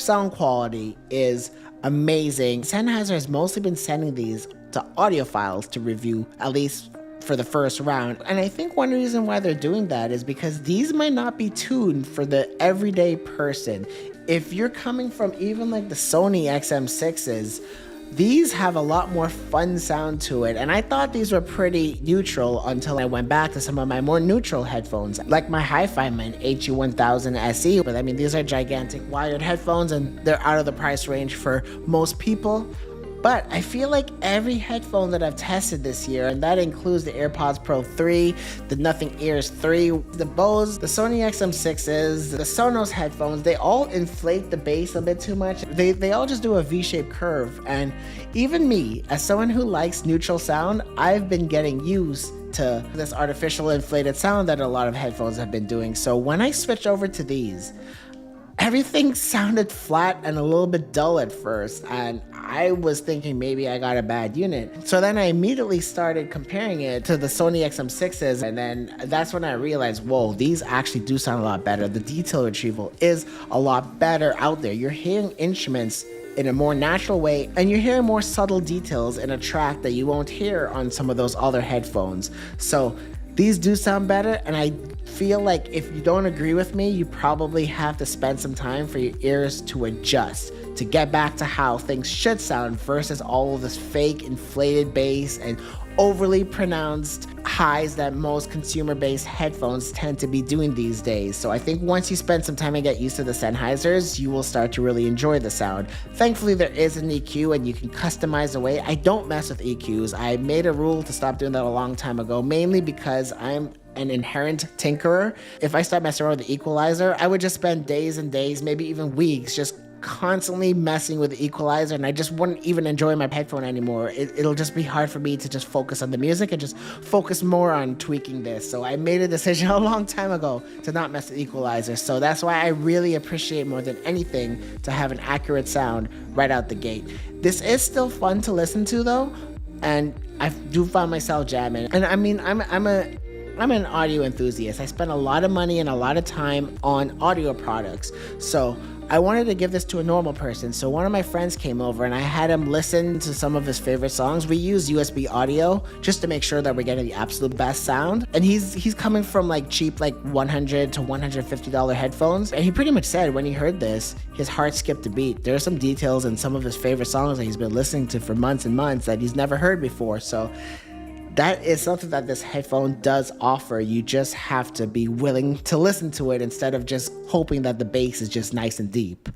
sound quality is amazing. Sennheiser has mostly been sending these to audiophiles to review, at least for the first round. And I think one reason why they're doing that is because these might not be tuned for the everyday person. If you're coming from even like the Sony XM6s, these have a lot more fun sound to it, and I thought these were pretty neutral until I went back to some of my more neutral headphones, like my Hi-Fi-Man HU1000 SE. But I mean, these are gigantic wired headphones and they're out of the price range for most people. But I feel like every headphone that I've tested this year, and that includes the AirPods Pro 3, the Nothing Ears 3, the Bose, the Sony XM6s, the Sonos headphones, they all inflate the bass a bit too much. They all just do a V-shaped curve. And even me, as someone who likes neutral sound, I've been getting used to this artificial inflated sound that a lot of headphones have been doing. So when I switched over to these, everything sounded flat and a little bit dull at first, and I was thinking maybe I got a bad unit. So then I immediately started comparing it to the Sony XM6s, and then that's when I realized, whoa, these actually do sound a lot better. The detail retrieval is a lot better out there. You're hearing instruments in a more natural way, and you're hearing more subtle details in a track that you won't hear on some of those other headphones. So these do sound better, and I feel like if you don't agree with me, you probably have to spend some time for your ears to adjust, to get back to how things should sound versus all of this fake inflated bass and overly pronounced highs that most consumer-based headphones tend to be doing these days. So I think once you spend some time and get used to the Sennheisers, you will start to really enjoy the sound. Thankfully, there is an EQ and you can customize the way. I don't mess with EQs. I made a rule to stop doing that a long time ago, mainly because I'm an inherent tinkerer. If I start messing around with the equalizer, I would just spend days and days, maybe even weeks, just constantly messing with the equalizer, and I just wouldn't even enjoy my headphone anymore. It'll just be hard for me to just focus on the music and just focus more on tweaking this. So I made a decision a long time ago to not mess with equalizer. So that's why I really appreciate more than anything to have an accurate sound right out the gate. This is still fun to listen to though, and I do find myself jamming. And I mean, I'm an audio enthusiast. I spend a lot of money and a lot of time on audio products. So I wanted to give this to a normal person. So one of my friends came over and I had him listen to some of his favorite songs. We use USB audio just to make sure that we're getting the absolute best sound. And he's coming from like cheap, like $100 to $150 headphones. And he pretty much said when he heard this, his heart skipped a beat. There are some details in some of his favorite songs that he's been listening to for months and months that he's never heard before. So that is something that this headphone does offer. You just have to be willing to listen to it instead of just hoping that the bass is just nice and deep.